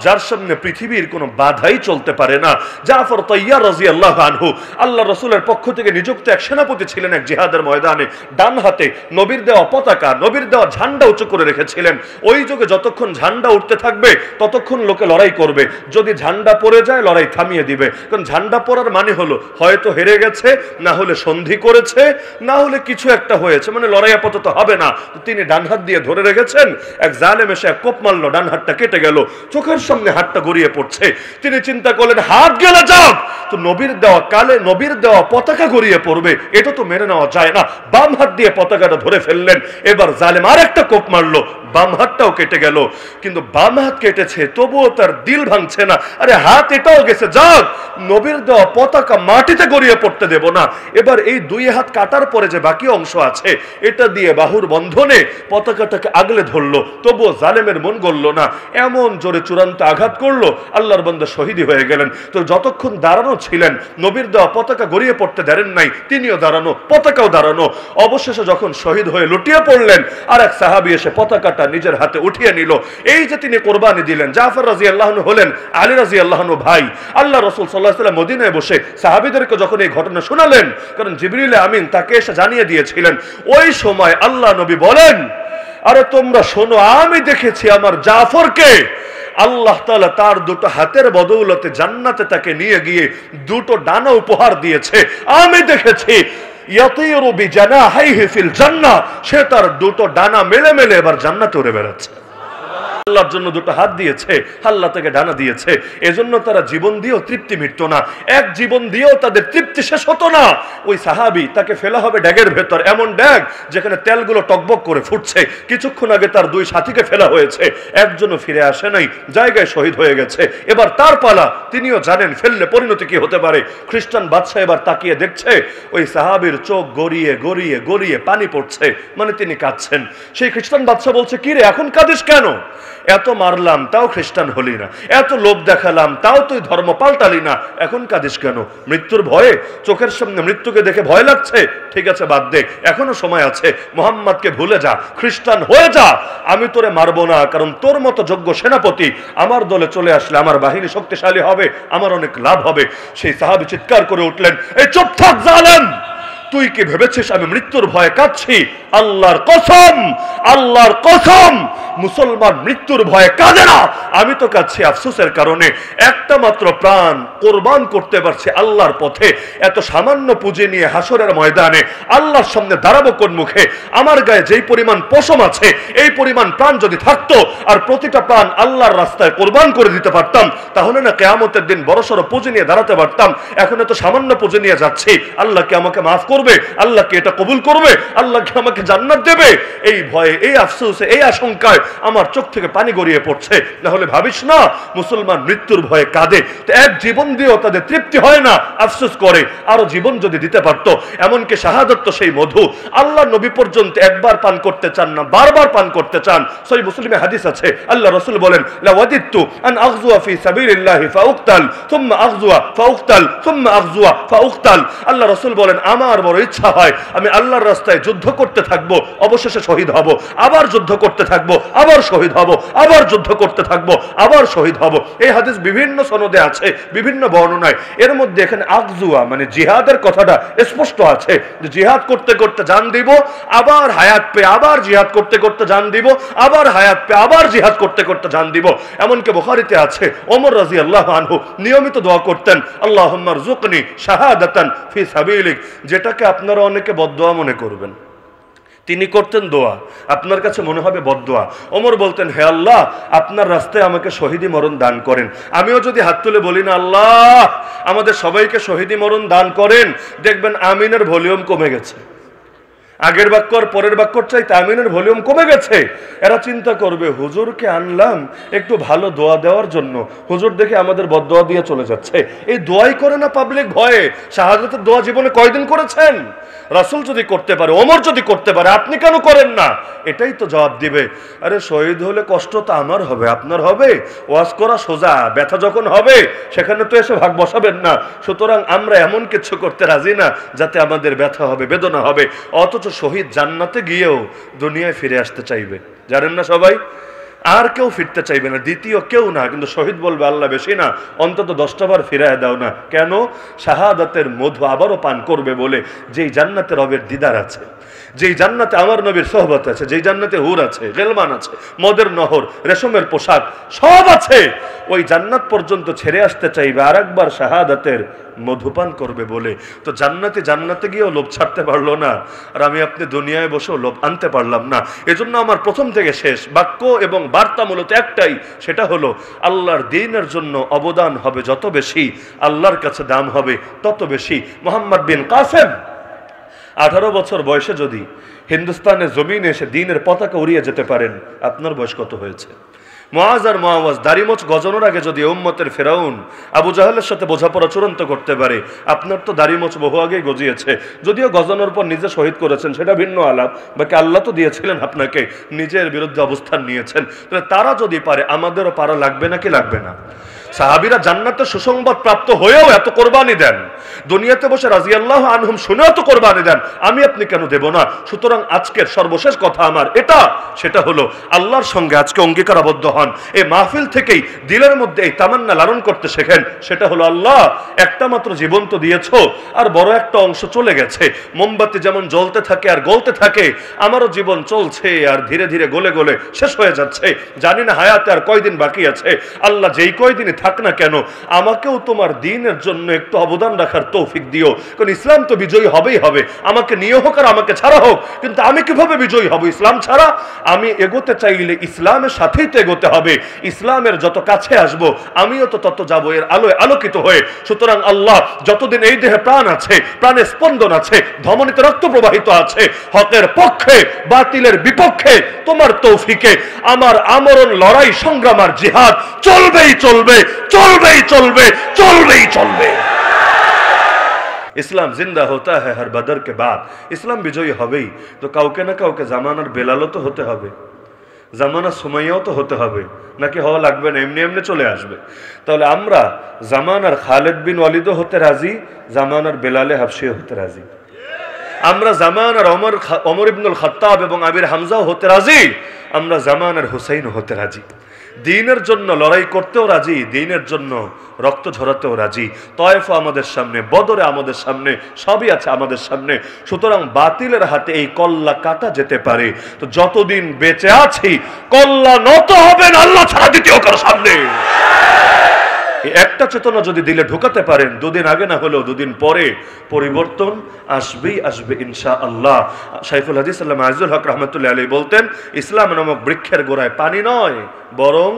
Speaker 1: যার সামনে পৃথিবীর কোনো বাধাই চলতে পারে না। জাফর তাইয়ার রাদিয়াল্লাহু আনহু আল্লাহ রাসূলের পক্ষ থেকে নিযুক্ত এক সেনাপতি ছিলেন এক জিহাদের ময়দানে। ডান হাতে নবীর দেওয়া পতাকা, নবীর দেওয়া ঝান্ডা উঁচু করে রেখেছিলেন। ওই যুগে যতক্ষণ ঝান্ডা উঠতে থাকবে ততক্ষণ লোকে লড়াই করবে, যদি ঝান্ডা পড়ে যায় লড়াই থামিয়ে দিবে। কারণ ঝান্ডা পড়ার মানে হলো হয়তো হেরে গেছে, না হলে সন্ধি করেছে, না হলে কিছু একটা হয়েছে, মানে লড়াই আপাতত হবে না। তিনি ডান হাত দিয়ে ধরে রেখেছেন। এক জালেম এসে এক কোপ মারলো, ডান হাতটা কেটে গেল, চোখের সামনে হাতটা গড়িয়ে পড়ছে। তিনি চিন্তা করলেন হাত গেলে যাক, তো নবীর দেওয়া কালে নবীর দেওয়া পতাকা গড়িয়ে পড়বে, এটা তো মেনে নেওয়া যায় না। বাম হাত দিয়ে পতাকাটা ধরে ফেললেন। এবার জালেম আর একটা কোপ মারলো, বাম হাতটাও কেটে গেল। কিন্তু বাম হাত কেটেছে তবুও তার দিল ভাঙছে না, আরে হাত এটাও গেছে, যাক নবীর দেওয়া পতাকা মাটিতে গড়িয়ে পড়তে দেব না। এবার এই দুই হাত কাটার পরে যে বাকি অংশ আছে এটা দিয়ে বাহুর বন্ধনে পতাকাটাকে আগলে ধরলো, তবুও জালেমের মন গলল না, এমন জোরে চূড়ান্ত আঘাত করলো, আল্লাহর বান্দা শহীদ হয়ে গেলেন। তো যতক্ষণ দাঁড়ানো ছিলেন নবীর দেওয়া পতাকা গড়িয়ে পড়তে দেন নাই, তিনিও দাঁড়ানো, পতাকাও দাঁড়ানো। অবশেষে যখন শহীদ হয়ে লুটিয়ে পড়লেন, আর এক সাহাবী এসে পতাকাটা নিজের হাতে উঠিয়ে নিল। এই যে তিনি কোরবানি দিলেন, জাফর রাদিয়াল্লাহু আনহু হলেন আলী রাদিয়াল্লাহু আনহু ভাই। আল্লাহ রাসূল সাল্লাল্লাহু আলাইহি ওয়াসাল্লাম মদিনায় বসে সাহাবীদেরকে যখন এই ঘটনা শোনালেন, কারণ জিবরিল আমিন তাকে এসে জানিয়ে দিয়েছিলেন, ওই সময় আল্লাহ নবী বলেন, আরে তোমরা শোনো, আমি দেখেছি আমার জাফরকে আল্লাহ তাআলা তার দুটো হাতের বদৌলতে জান্নাতে তাকে নিয়ে গিয়ে দুটো ডানা উপহার দিয়েছে। আমি দেখেছি ইয়াতিরু বিজানাহিহি ফিল জান্নাহ, সে তার দুটো ডানা মেলে মেলে এবার জান্নাতে উড়ে বেড়াচ্ছে। আল্লাহর জন্য দুটো হাত দিয়েছে, আল্লাহ তাকে ডানা দিয়েছে। এজন্য তারা জীবন দিয়েও তৃপ্তি মিটত না, এক জীবন দিয়েও তাদের তৃপ্তি শেষ হতো না। ওই সাহাবী, তাকে ফেলা হবে ড্যাগের ভেতর, এমন ড্যাগ যেখানে তেলগুলো টকবক করে ফুটছে। কিছুক্ষণ আগে তার দুই সাথীকে ফেলা হয়েছে, একজনও ফিরে আসে নাই, জায়গায় শহীদ হয়ে গেছে। এবার তার পালা, তিনিও জানেন ফেললে পরিণতি কি হতে পারে। খ্রিস্টান বাদশা এবার তাকিয়ে দেখছে ওই সাহাবীর চোখ গড়িয়ে গড়িয়ে গড়িয়ে পানি পড়ছে, মানে তিনি কাঁদছেন। সেই খ্রিস্টান বাদশা বলছে, কি রে এখন কাঁদিস কেন? এত মারলাম তাও খ্রিস্টান হলি না, এত লোভ দেখালাম তাও তুই ধর্ম পাল্টালি না, এখন কাঁদিস কেন? মৃত্যুর ভয়ে, চোখের সামনে মৃত্যুকে দেখে ভয় লাগছে? ঠিক আছে বাদ দে, এখনো সময় আছে, মোহাম্মদকে ভুলে যা, খ্রিস্টান হয়ে যা। আমি তোরে মারবো না, কারণ তোর মতো যোগ্য সেনাপতি আমার দলে চলে আসলে আমার বাহিনী শক্তিশালী হবে, আমার অনেক লাভ হবে। সেই সাহাবী চিৎকার করে উঠলেন, এই চুপ থাক জালেম, তুই কি ভেবেছিস আমি মৃত্যুর ভয়ে কাঁদছি? আল্লাহর কসম, আল্লাহর কসম, মুসলমান মৃত্যুর ভয়ে কাঁদে না। আমি তো কাঁদছি আফসোসের কারণে, একটা মাত্র প্রাণ কোরবান করতে পারছি আল্লাহর পথে। এত সামান্য পুঁজি নিয়ে হাসরের ময়দানে আল্লাহর সামনে দাঁড়াবো কোন মুখে? আমার গায়ে যেই পরিমাণ পশম আছে, এই পরিমাণ প্রাণ যদি থাকতো আর প্রতিটা প্রাণ আল্লাহর রাস্তায় কোরবান করে দিতে পারতাম, তাহলে না কিয়ামতের দিন বড়সড় পুঁজি নিয়ে দাঁড়াতে পারতাম। এখন এত সামান্য পুঁজি নিয়ে যাচ্ছি, আল্লাহ কি আমাকে মাফ করবে? আল্লাহ কি এটা কবুল করবে? আল্লাহ কি আমাকে জান্নাত দেবে? এই ভয়ে, এই আফসোসে, এই আশঙ্কায় আমার চোখ থেকে পানি গড়িয়ে পড়ছে। না হলে ভাবিস না মুসলমান মৃত্যুর ভয়ে কাঁদে, তো এক জীবন দিয়েও তাদের তৃপ্তি হয় না, আফসোস করে আরো জীবন যদি দিতে পারতো। এমনকি শাহাদাত তো সেই মধু, আল্লাহ নবী পর্যন্ত একবার পান করতে চান না, বারবার পান করতে চান। সহিহ মুসলিমে হাদিস আছে, আল্লাহ রাসূল বলেন, লা ওয়াদিতু আন আগযুয়া ফি সাবিলিল্লাহি ফাউকতাল সুম্মা আগযুয়া ফাউকতাল সুম্মা আগযুয়া ফাউকতাল। আল্লাহ রাসূল বলেন, আমার বড় ইচ্ছা হয় আমি আল্লাহর রাস্তায় যুদ্ধ করতে থাকবো, অবশেষে শহীদ হব, আবার যুদ্ধ করতে থাকবো, আবার শহীদ হব, আবার যুদ্ধ করতে থাকবো, আবার শহীদ হব। এই হাদিস বিভিন্ন সনদে আছে, বিভিন্ন বর্ণনায়। এর মধ্যে এখানে আগজুয়া মানে জিহাদের কথাটা স্পষ্ট আছে, যে জিহাদ করতে করতে জান দিব, আবার হায়াত পেয়ে আবার জিহাদ করতে করতে জান দিব, আবার হায়াত পেয়ে আবার জিহাদ করতে করতে জান দিব। এমনকি বুখারীতে আছে, ওমর রাদিয়াল্লাহু আনহু নিয়মিত দোয়া করতেন, আল্লাহুম্মা রযুকনি শাহাদাতান ফি সাবিলিক, যেটাকে আপনারা অনেকে বদদোয়া মনে করবেন, তিনি করতেন দোয়া, আপনার কাছে মনে হবে বদদোয়া। ওমর বলতেন, হে আল্লাহ, আপনার রাস্তায় আমাকে শহীদি মরণ দান করেন। আমিও যদি হাত তুলে বলি না, আল্লাহ আমাদের সবাইকে শহীদি মরণ দান করেন, দেখবেন আমিনের ভলিউম কমে গেছে। আগের বাক্য আর পরের বাক্যর চাইতে আমিনের ভলিউম কমে গেছে। এরা চিন্তা করবে, হুজুরকে আনলাম একটু ভালো দোয়া দেওয়ার জন্য, হুজুর দেখে আমাদের বদদোয়া দিয়ে চলে যাচ্ছে। এই দোয়াই করে না পাবলিক ভয়ে। শাহাদাতের দোয়া জীবনে কয়দিন করেছেন? রাসূল যদি করতে পারে, ওমর যদি করতে পারে, আপনি কেন করেন না? এটাই তো জবাব দিবে। আরে শহীদ হলে কষ্ট তো আমার হবে, আপনার হবে? ওয়াজ করা সোজা, ব্যথা যখন হবে সেখানে তো এসে ভাগ বসাবেন না। সুতরাং আমরা এমন কিছু করতে রাজি না যাতে আমাদের ব্যথা হবে, বেদনা হবে। অথচ শহীদ জান্নাতে গিয়েও দুনিয়ায় ফিরে আসতে চাইবে, জানেন না সবাই? আর কেউ ফিরতে চাইবে না, দ্বিতীয় কেউ না। কিন্তু শহীদ বলবে আল্লাহ বেশি না, অন্তত 10টা বার ফিরায় দাও না। কেন? শাহাদাতের মধু আবারও পান করবে বলে। যেই জান্নাতে রবের দিদার আছে, যেই জান্নাতে আমার নবীর সোহবত আছে, যেই জান্নাতে হুর আছে, গেলমান আছে, মদের নহর, রেশমের পোশাক সব আছে, ওই জান্নাত পর্যন্ত ছেড়ে আসতে চাইবে আর একবার শাহাদাতের মধুপান করবে বলে। তো জান্নাতে গিয়েও লোভ ছাড়তে পারলো না, আর আমি আপনি দুনিয়ায় বসেও লোভ আনতে পারলাম না। এজন্য আমার প্রথম থেকে শেষ বাক্য এবং বার্তা মূলত একটাই, সেটা হলো আল্লাহর দ্বীনের জন্য অবদান হবে যত বেশি, আল্লাহর কাছে দাম হবে তত বেশি। মোহাম্মদ বিন কাসেম 18 বছর বয়সে যদি হিন্দুস্তানের জমিনে এসে দ্বীনের পতাকা উড়িয়ে যেতে পারেন, আপনার বয়স কত হয়েছে? মুআজ আর মুআওয়াজ দাড়িমোচ গজানোর আগে যদি উম্মতের ফেরাউন আবু জাহেলের সাথে বোঝাপড়া চূড়ান্ত করতে পারে, আপনার তো দাড়িমোচ বহু আগেই গজিয়েছে। যদিও গজানোর পর নিজে শহীদ করেছেন, সেটা ভিন্ন আলাপ, বাকি আল্লাহ তো দিয়েছিলেন আপনাকে, নিজের বিরুদ্ধে অবস্থান নিয়েছেন। তাহলে তারা যদি পারে, আমাদেরও পারা লাগবে নাকি লাগবে না? সাহাবীরা জান্নাতের সুসংবাদ প্রাপ্ত হয়েও এত কোরবানি দেন, দুনিয়াতে বসে রাদিয়াল্লাহু আনহুম শুনেও তো কোরবানি দেন, আমি আপনি কেন দেব না? সুতরাং আজকের সর্বশেষ কথা আমার এটা, সেটা হলো আল্লাহর সঙ্গে আজকে অঙ্গীকারাবদ্ধ হন। এই মাহফিল থেকেই দিলের মধ্যে এই তামান্না লালন করতে শেখেন, সেটা হলো আল্লাহ একটা মাত্র জীবন তো দিয়েছো, আর বড় একটা অংশ চলে গেছে। মোমবাতি যেমন জ্বলতে থাকে আর গলতে থাকে, আমারও জীবন চলছে আর ধীরে ধীরে গলে গলে শেষ হয়ে যাচ্ছে। জানি না হায়াতে আর কয়দিন বাকি আছে। আল্লাহ যেই কয়দিনই থাক না কেন, আমাকেও তোমার দ্বীনের জন্য একটু অবদান রাখার তৌফিক দিও। কারণ ইসলাম তো বিজয়ী হবেই হবে, আমাকে নিয়ে হোক আর আমাকে ছাড়া হোক। কিন্তু আমি কিভাবে বিজয়ী হব ইসলাম ছাড়া? আমি এগোতে চাইলে ইসলামের সাথেই তো এগোতে হবে। ইসলামের যত কাছে আসব, আমিও তো তত যাবো এর আলোয় আলোকিত হয়ে। সুতরাং আল্লাহ, যতদিন এই দেহে প্রাণ আছে, প্রাণে স্পন্দন আছে, ধমনীতে রক্ত প্রবাহিত আছে, হকের পক্ষে বাতিলের বিপক্ষে তোমার তৌফিকে আমার আমরণ লড়াই সংগ্রাম আর জিহাদ চলবেই চলবে, চলবেই চলবে, চলবেই চলবে। ইসলাম জিন্দা হতা হ্যায় হর বদর কে বাদ। ইসলাম বিজয়ী হবেই, তো কাউকে না কাউকে জামানার বেলালও তো হতে হবে, জামানার সুমাইয়াও তো হতে হবে, নাকি হওয়া লাগবে না, এমনি এমনি চলে আসবে? তাহলে আমরা জামানার খালেদ বিন ওয়ালিদও হতে রাজি, জামানার বেলালে হাবশিও হতে রাজি, আমরা জামানার ওমর ইবনুল খাত্তাব এবং আমির হামজাও হতে রাজি, আমরা জামানার হুসাইনও হতে রাজি। দ্বীনের জন্য লড়াই করতেও রাজি, দ্বীনের জন্য রক্ত ঝরাতেও রাজি। তয়েফ আমাদের সামনে, বদরে আমাদের সামনে, সবই আছে আমাদের সামনে। সুতরাং বাতিলের হাতে এই কল্লা কাটা যেতে পারে। তো যতদিন বেঁচে আছি, কল্লা নত হবে না আল্লাহ ছাড়া দ্বিতীয় কারো সামনে। একটা চেতনা যদি দিলে ঢুকাতে পারেন, দুদিন আগে না হলেও দুদিন পরে পরিবর্তন আসবেই আসবে ইনশাআল্লাহ। শাইখুল হাদিস আল্লামা আজিজুল হক রাহমাতুল্লাহি আলাইহি বলতেন, ইসলাম নামক বৃক্ষের গোড়ায় পানি নয়, বরং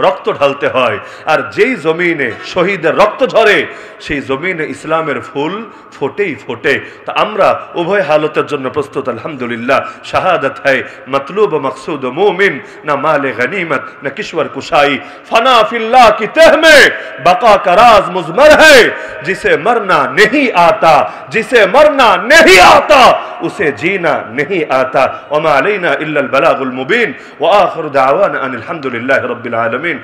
Speaker 1: রক্ত ঢালতে হয়। আর যেই জমিনে শহীদের রক্ত ঝরে, সেই জমিনে ইসলামের ফুল ফোটেই ফোটে। তা আমরা উভয় হালতের জন্য প্রস্তুত আলহামদুলিল্লাহ। শাহাদাত হ্যায় মতলুব মকসুদ মুমিন, না মালে গনিমত না কিশোর কুশাई, फना फिल्लाह की तह में बका का राज मुजमर है। जिसे मरना नहीं आता, जिसे मरना नहीं आता, उसे जीना नहीं आता। वमा अलैना इल्ला अल बलागुल मुबीन। व आखिर दावाना अनिल हम्दुलिल्लाहि रब्बिल आलमीन।